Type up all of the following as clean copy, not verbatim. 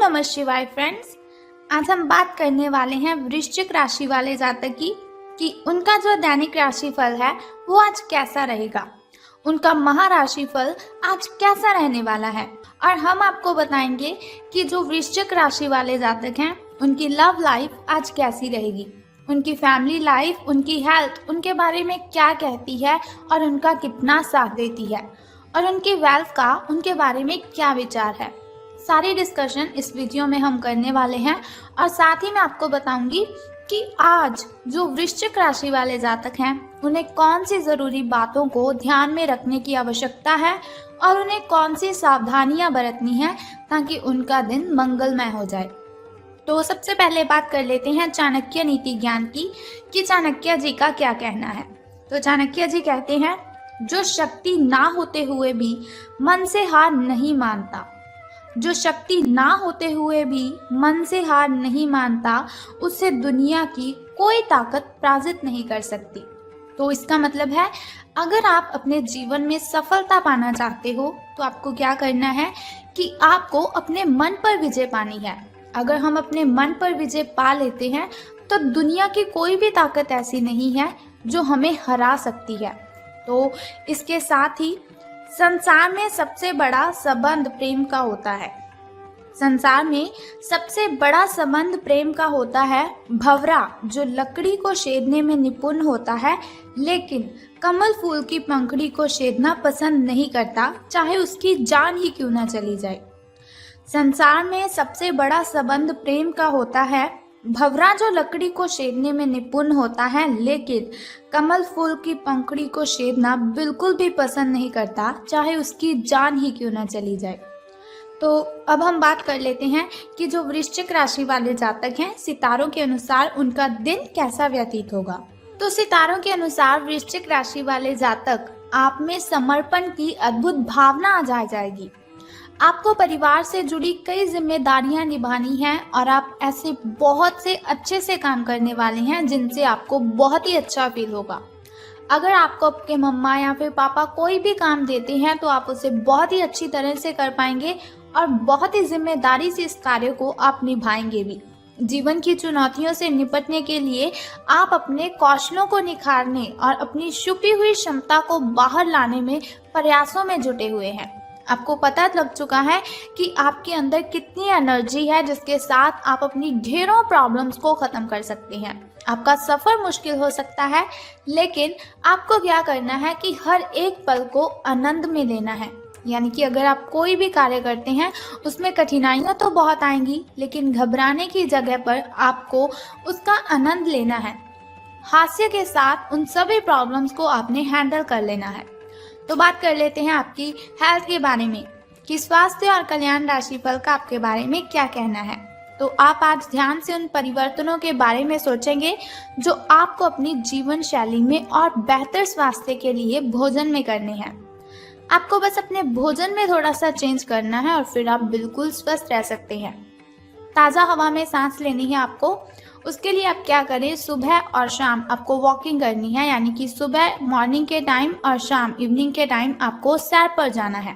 नमः शिवाय फ्रेंड्स। आज हम बात करने वाले हैं वृश्चिक राशि वाले जातक की कि उनका जो दैनिक राशिफल है वो आज कैसा रहेगा, उनका महाराशिफल आज कैसा रहने वाला है। और हम आपको बताएंगे कि जो वृश्चिक राशि वाले जातक हैं उनकी लव लाइफ आज कैसी रहेगी, उनकी फैमिली लाइफ, उनकी हेल्थ उनके बारे में क्या कहती है और उनका कितना साथ देती है, और उनकी वेल्थ का उनके बारे में क्या विचार है। सारी डिस्कशन इस वीडियो में हम करने वाले हैं और साथ ही मैं आपको बताऊंगी कि आज जो वृश्चिक राशि वाले जातक हैं उन्हें कौन सी ज़रूरी बातों को ध्यान में रखने की आवश्यकता है और उन्हें कौन सी सावधानियां बरतनी है ताकि उनका दिन मंगलमय हो जाए। तो सबसे पहले बात कर लेते हैं चाणक्य नीति ज्ञान की कि चाणक्य जी का क्या कहना है। तो चाणक्य जी कहते हैं, जो शक्ति ना होते हुए भी मन से हार नहीं मानता, जो शक्ति ना होते हुए भी मन से हार नहीं मानता, उससे दुनिया की कोई ताकत पराजित नहीं कर सकती। तो इसका मतलब है, अगर आप अपने जीवन में सफलता पाना चाहते हो तो आपको क्या करना है कि आपको अपने मन पर विजय पानी है। अगर हम अपने मन पर विजय पा लेते हैं तो दुनिया की कोई भी ताकत ऐसी नहीं है जो हमें हरा सकती है। तो इसके साथ ही संसार में सबसे बड़ा संबंध प्रेम का होता है। संसार में सबसे बड़ा संबंध प्रेम का होता है। भंवरा जो लकड़ी को छेदने में निपुण होता है लेकिन कमल फूल की पंखुड़ी को छेदना पसंद नहीं करता, चाहे उसकी जान ही क्यों ना चली जाए। संसार में सबसे बड़ा संबंध प्रेम का होता है। भंवरा जो लकड़ी को छेदने में निपुण होता है लेकिन कमल फूल की पंखुड़ी को छेदना बिल्कुल भी पसंद नहीं करता, चाहे उसकी जान ही क्यों ना चली जाए। तो अब हम बात कर लेते हैं कि जो वृश्चिक राशि वाले जातक हैं, सितारों के अनुसार उनका दिन कैसा व्यतीत होगा। तो सितारों के अनुसार वृश्चिक राशि वाले जातक, आप में समर्पण की अद्भुत भावना आ जाएगी। आपको परिवार से जुड़ी कई जिम्मेदारियां निभानी हैं और आप ऐसे बहुत से अच्छे से काम करने वाले हैं जिनसे आपको बहुत ही अच्छा फील होगा। अगर आपको आपके मम्मा या फिर पापा कोई भी काम देते हैं तो आप उसे बहुत ही अच्छी तरह से कर पाएंगे और बहुत ही जिम्मेदारी से इस कार्य को आप निभाएंगे भी। जीवन की चुनौतियों से निपटने के लिए आप अपने कौशलों को निखारने और अपनी छुपी हुई क्षमता को बाहर लाने में प्रयासों में जुटे हुए हैं। आपको पता लग चुका है कि आपके अंदर कितनी एनर्जी है जिसके साथ आप अपनी ढेरों प्रॉब्लम्स को ख़त्म कर सकते हैं। आपका सफ़र मुश्किल हो सकता है लेकिन आपको क्या करना है कि हर एक पल को आनंद में लेना है। यानी कि अगर आप कोई भी कार्य करते हैं उसमें कठिनाइयाँ तो बहुत आएंगी लेकिन घबराने की जगह पर आपको उसका आनंद लेना है। हास्य के साथ उन सभी प्रॉब्लम्स को आपने हैंडल कर लेना है। तो बात कर लेते हैं आपकी हेल्थ के बारे में कि स्वास्थ्य और कल्याण राशिफल का आपके बारे में क्या कहना है। तो आप आज ध्यान से उन परिवर्तनों के बारे में सोचेंगे जो आपको अपनी जीवन शैली में और बेहतर स्वास्थ्य के लिए भोजन में करने हैं। आपको बस अपने भोजन में थोड़ा सा चेंज करना है और फिर आप बिल्कुल स्वस्थ रह सकते हैं। ताज़ा हवा में सांस लेनी है आपको। उसके लिए आप क्या करें, सुबह और शाम आपको वॉकिंग करनी है। यानी कि सुबह मॉर्निंग के टाइम और शाम इवनिंग के टाइम आपको सैर पर जाना है।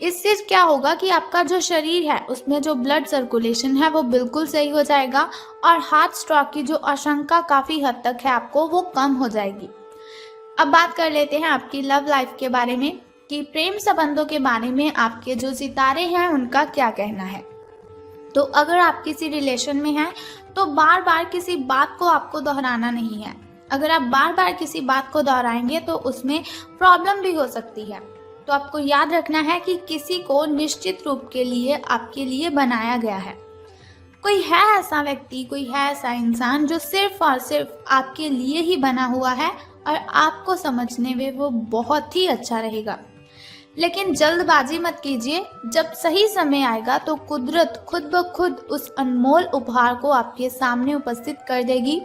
इससे क्या होगा कि आपका जो शरीर है उसमें जो ब्लड सर्कुलेशन है वो बिल्कुल सही हो जाएगा और हार्ट स्ट्रोक की जो आशंका काफ़ी हद तक है आपको वो कम हो जाएगी। अब बात कर लेते हैं आपकी लव लाइफ के बारे में कि प्रेम संबंधों के बारे में आपके जो सितारे हैं उनका क्या कहना है। तो अगर आप किसी रिलेशन में हैं तो बार बार किसी बात को आपको दोहराना नहीं है। अगर आप बार बार किसी बात को दोहराएंगे तो उसमें प्रॉब्लम भी हो सकती है। तो आपको याद रखना है कि किसी को निश्चित रूप के लिए आपके लिए बनाया गया है। कोई है ऐसा व्यक्ति, कोई है ऐसा इंसान जो सिर्फ और सिर्फ आपके लिए ही बना हुआ है और आपको समझने में वो बहुत ही अच्छा रहेगा। लेकिन जल्दबाजी मत कीजिए। जब सही समय आएगा तो कुदरत खुद ब खुद उस अनमोल उपहार को आपके सामने उपस्थित कर देगी।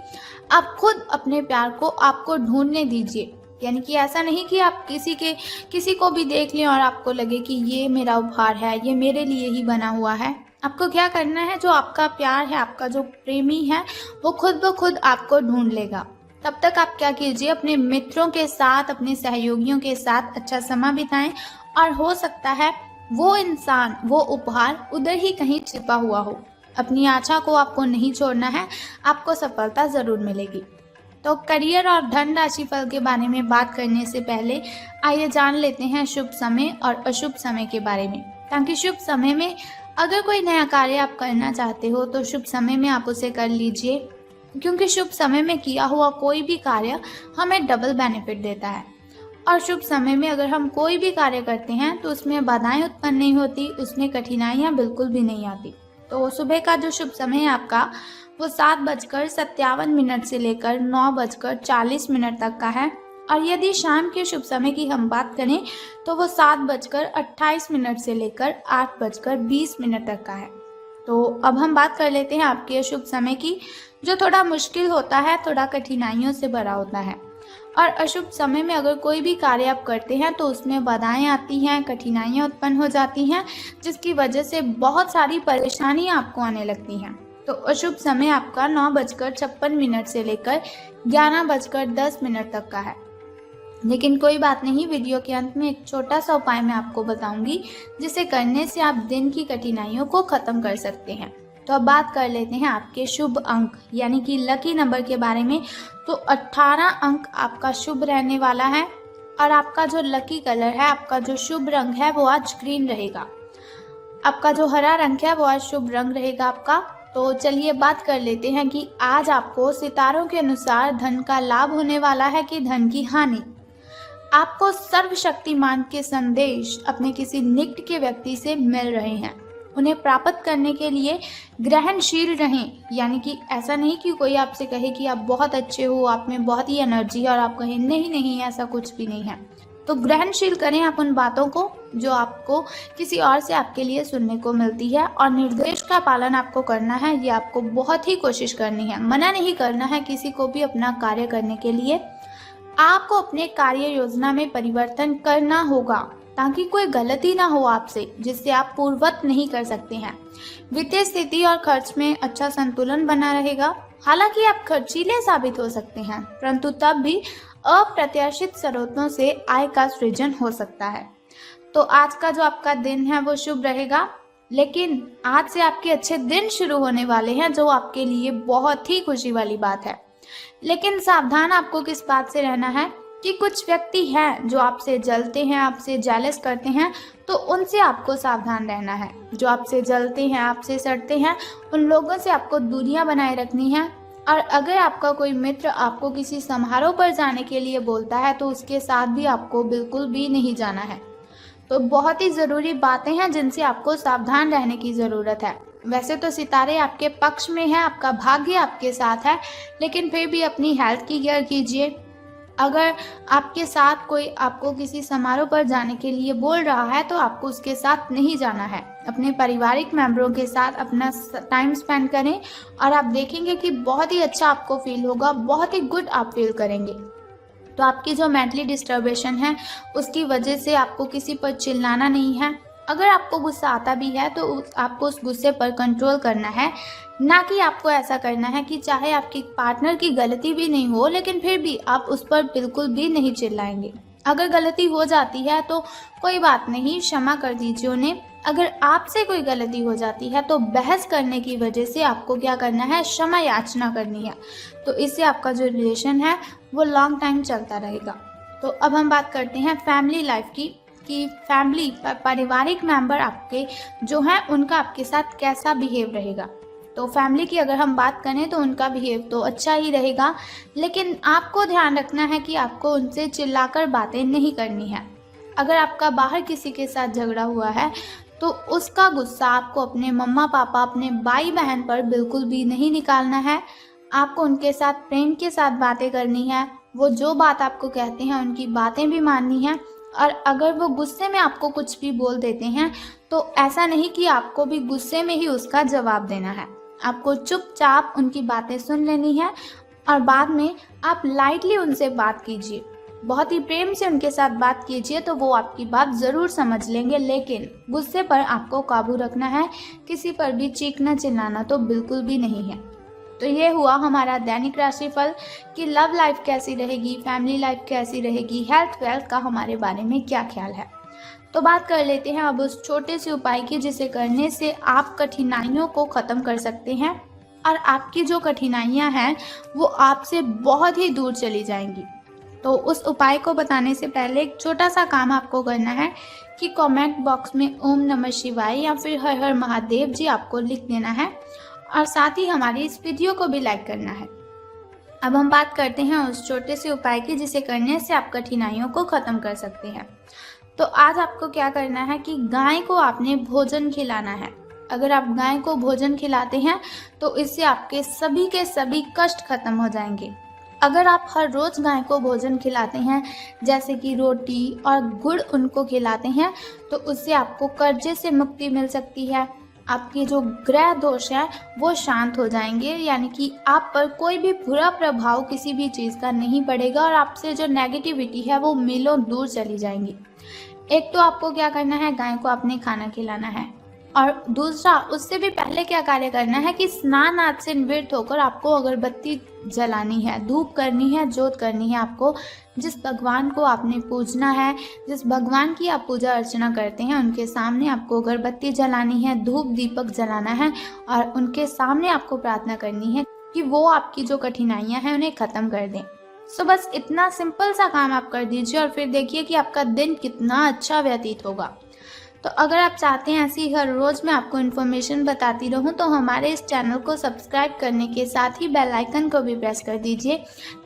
आप खुद अपने प्यार को आपको ढूंढने दीजिए। यानी कि ऐसा नहीं कि आप किसी को भी देख लें और आपको लगे कि ये मेरा उपहार है, ये मेरे लिए ही बना हुआ है। आपको क्या करना है, जो आपका प्यार है, आपका जो प्रेमी है वो खुद ब खुद आपको ढूंढ लेगा। तब तक आप क्या कीजिए, अपने मित्रों के साथ, अपने सहयोगियों के साथ अच्छा समय बिताएं और हो सकता है वो इंसान, वो उपहार उधर ही कहीं छिपा हुआ हो। अपनी आशा को आपको नहीं छोड़ना है, आपको सफलता ज़रूर मिलेगी। तो करियर और धन राशि फल के बारे में बात करने से पहले आइए जान लेते हैं शुभ समय और अशुभ समय के बारे में, ताकि शुभ समय में अगर कोई नया कार्य आप करना चाहते हो तो शुभ समय में आप उसे कर लीजिए, क्योंकि शुभ समय में किया हुआ कोई भी कार्य हमें डबल बेनिफिट देता है। और शुभ समय में अगर हम कोई भी कार्य करते हैं तो उसमें बाधाएं उत्पन्न नहीं होती, उसमें कठिनाइयां बिल्कुल भी नहीं आती। तो सुबह का जो शुभ समय है आपका वो 7:57 से लेकर 9:40 तक का है। और यदि शाम के शुभ समय की हम बात करें तो वो 7:28 से लेकर 8:20 तक का है। तो अब हम बात कर लेते हैं आपके अशुभ समय की, जो थोड़ा मुश्किल होता है, थोड़ा कठिनाइयों से भरा होता है। और अशुभ समय में अगर कोई भी कार्य आप करते हैं तो उसमें बाधाएं आती हैं, कठिनाइयां उत्पन्न हो जाती हैं, जिसकी वजह से बहुत सारी परेशानियां आपको आने लगती हैं। तो अशुभ समय आपका 9:56 से लेकर 11:10 तक का है। लेकिन कोई बात नहीं, वीडियो के अंत में एक छोटा सा उपाय मैं आपको बताऊंगी, जिसे करने से आप दिन की कठिनाइयों को खत्म कर सकते हैं। तो अब बात कर लेते हैं आपके शुभ अंक यानी कि लकी नंबर के बारे में। तो 18 अंक आपका शुभ रहने वाला है। और आपका जो लकी कलर है, आपका जो शुभ रंग है वो आज ग्रीन रहेगा। आपका जो हरा रंग है वो आज शुभ रंग रहेगा आपका। तो चलिए बात कर लेते हैं कि आज आपको सितारों के अनुसार धन का लाभ होने वाला है कि धन की हानि। आपको सर्वशक्तिमान के संदेश अपने किसी निकट के व्यक्ति से मिल रहे हैं। उन्हें प्राप्त करने के लिए ग्रहणशील रहें, यानी कि ऐसा नहीं कि कोई आपसे कहे कि आप बहुत अच्छे हो, आप में बहुत ही एनर्जी है और आप कहें नहीं नहीं ऐसा कुछ भी नहीं है। तो ग्रहणशील करें आप उन बातों को जो आपको किसी और से आपके लिए सुनने को मिलती है, और निर्देश का पालन आपको करना है। ये आपको बहुत ही कोशिश करनी है, मना नहीं करना है किसी को भी अपना कार्य करने के लिए। आपको अपने कार्य योजना में परिवर्तन करना होगा ताकि कोई गलती ना हो आपसे, जिससे आप पूर्ववत नहीं कर सकते हैं। वित्तीय स्थिति और खर्च में अच्छा संतुलन बना रहेगा। हालांकि आप खर्चीले साबित हो सकते हैं, परंतु तब भी अप्रत्याशित स्रोतों से आय का सृजन हो सकता है। तो आज का जो आपका दिन है वो शुभ रहेगा, लेकिन आज से आपके अच्छे दिन शुरू होने वाले हैं, जो आपके लिए बहुत ही खुशी वाली बात है। लेकिन सावधान आपको किस बात से रहना है कि कुछ व्यक्ति हैं जो आपसे जलते हैं, आपसे जेलस करते हैं, तो उनसे आपको सावधान रहना है। जो आपसे जलते हैं, आपसे सड़ते हैं, उन लोगों से आपको दूरियां बनाए रखनी है। और अगर आपका कोई मित्र आपको किसी समारोह पर जाने के लिए बोलता है तो उसके साथ भी आपको बिल्कुल भी नहीं जाना है। तो बहुत ही ज़रूरी बातें हैं जिनसे आपको सावधान रहने की ज़रूरत है। वैसे तो सितारे आपके पक्ष में हैं, आपका भाग्य आपके साथ है, लेकिन फिर भी अपनी हेल्थ की केयर कीजिए। अगर आपके साथ कोई आपको किसी समारोह पर जाने के लिए बोल रहा है तो आपको उसके साथ नहीं जाना है। अपने पारिवारिक मेंबरों के साथ अपना टाइम स्पेंड करें और आप देखेंगे कि बहुत ही अच्छा आपको फील होगा, बहुत ही गुड आप फील करेंगे। तो आपकी जो मेंटली डिस्टर्बेशन है उसकी वजह से आपको किसी पर चिल्लाना नहीं है। अगर आपको गुस्सा आता भी है तो आपको उस गुस्से पर कंट्रोल करना है, ना कि आपको ऐसा करना है कि चाहे आपकी पार्टनर की गलती भी नहीं हो लेकिन फिर भी आप उस पर बिल्कुल भी नहीं चिल्लाएंगे। अगर गलती हो जाती है तो कोई बात नहीं, क्षमा कर दीजिए उन्हें। अगर आपसे कोई गलती हो जाती है तो बहस करने की वजह से आपको क्या करना है, क्षमा याचना करनी है। तो इससे आपका जो रिलेशन है वो लॉन्ग टाइम चलता रहेगा। तो अब हम बात करते हैं फैमिली लाइफ की, कि फैमिली पारिवारिक मेंबर आपके जो हैं उनका आपके साथ कैसा बिहेव रहेगा। तो फैमिली की अगर हम बात करें तो उनका बिहेव तो अच्छा ही रहेगा, लेकिन आपको ध्यान रखना है कि आपको उनसे चिल्लाकर बातें नहीं करनी है। अगर आपका बाहर किसी के साथ झगड़ा हुआ है तो उसका गुस्सा आपको अपने मम्मा पापा, अपने भाई बहन पर बिल्कुल भी नहीं निकालना है। आपको उनके साथ प्रेम के साथ बातें करनी है। वो जो बात आपको कहते हैं उनकी बातें भी माननी है। और अगर वो गुस्से में आपको कुछ भी बोल देते हैं तो ऐसा नहीं कि आपको भी गुस्से में ही उसका जवाब देना है। आपको चुपचाप उनकी बातें सुन लेनी है और बाद में आप लाइटली उनसे बात कीजिए, बहुत ही प्रेम से उनके साथ बात कीजिए, तो वो आपकी बात ज़रूर समझ लेंगे। लेकिन गुस्से पर आपको काबू रखना है, किसी पर भी चीखना चिल्लाना तो बिल्कुल भी नहीं है। तो ये हुआ हमारा दैनिक राशिफल कि लव लाइफ कैसी रहेगी, फैमिली लाइफ कैसी रहेगी, हेल्थ वेल्थ का हमारे बारे में क्या ख्याल है। तो बात कर लेते हैं अब उस छोटे से उपाय की जिसे करने से आप कठिनाइयों को ख़त्म कर सकते हैं और आपकी जो कठिनाइयां हैं वो आपसे बहुत ही दूर चली जाएंगी। तो उस उपाय को बताने से पहले एक छोटा सा काम आपको करना है कि कमेंट बॉक्स में ओम नमः शिवाय या फिर हर हर महादेव जी आपको लिख देना है और साथ ही हमारी इस वीडियो को भी लाइक करना है। अब हम बात करते हैं उस छोटे से उपाय की जिसे करने से आप कठिनाइयों को ख़त्म कर सकते हैं। तो आज आपको क्या करना है कि गाय को आपने भोजन खिलाना है। अगर आप गाय को भोजन खिलाते हैं तो इससे आपके सभी के सभी कष्ट खत्म हो जाएंगे। अगर आप हर रोज़ गाय को भोजन खिलाते हैं जैसे कि रोटी और गुड़ उनको खिलाते हैं तो उससे आपको कर्जे से मुक्ति मिल सकती है। आपके जो ग्रह दोष है वो शांत हो जाएंगे, यानी कि आप पर कोई भी बुरा प्रभाव किसी भी चीज़ का नहीं पड़ेगा और आपसे जो नेगेटिविटी है वो मीलों दूर चली जाएंगी। एक तो आपको क्या करना है, गाय को आपने खाना खिलाना है और दूसरा उससे भी पहले क्या कार्य करना है कि स्नान आदि से निवृत्त होकर आपको अगरबत्ती जलानी है, धूप करनी है, जोत करनी है। आपको जिस भगवान को आपने पूजना है, जिस भगवान की आप पूजा अर्चना करते हैं उनके सामने आपको अगरबत्ती जलानी है, धूप दीपक जलाना है और उनके सामने आपको प्रार्थना करनी है कि वो आपकी जो कठिनाइयाँ हैं उन्हें ख़त्म कर दें। सो बस इतना सिंपल सा काम आप कर दीजिए और फिर देखिए कि आपका दिन कितना अच्छा व्यतीत होगा। तो अगर आप चाहते हैं ऐसी हर रोज़ मैं आपको इन्फॉर्मेशन बताती रहूं तो हमारे इस चैनल को सब्सक्राइब करने के साथ ही बेल आइकन को भी प्रेस कर दीजिए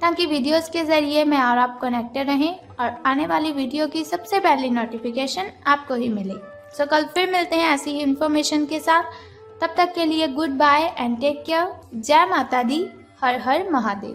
ताकि वीडियोस के ज़रिए मैं और आप कनेक्टेड रहें और आने वाली वीडियो की सबसे पहली नोटिफिकेशन आपको ही मिले। सो कल फिर मिलते हैं ऐसी ही इन्फॉर्मेशन के साथ। तब तक के लिए goodbye and take care. जय माता दी, हर हर महादेव।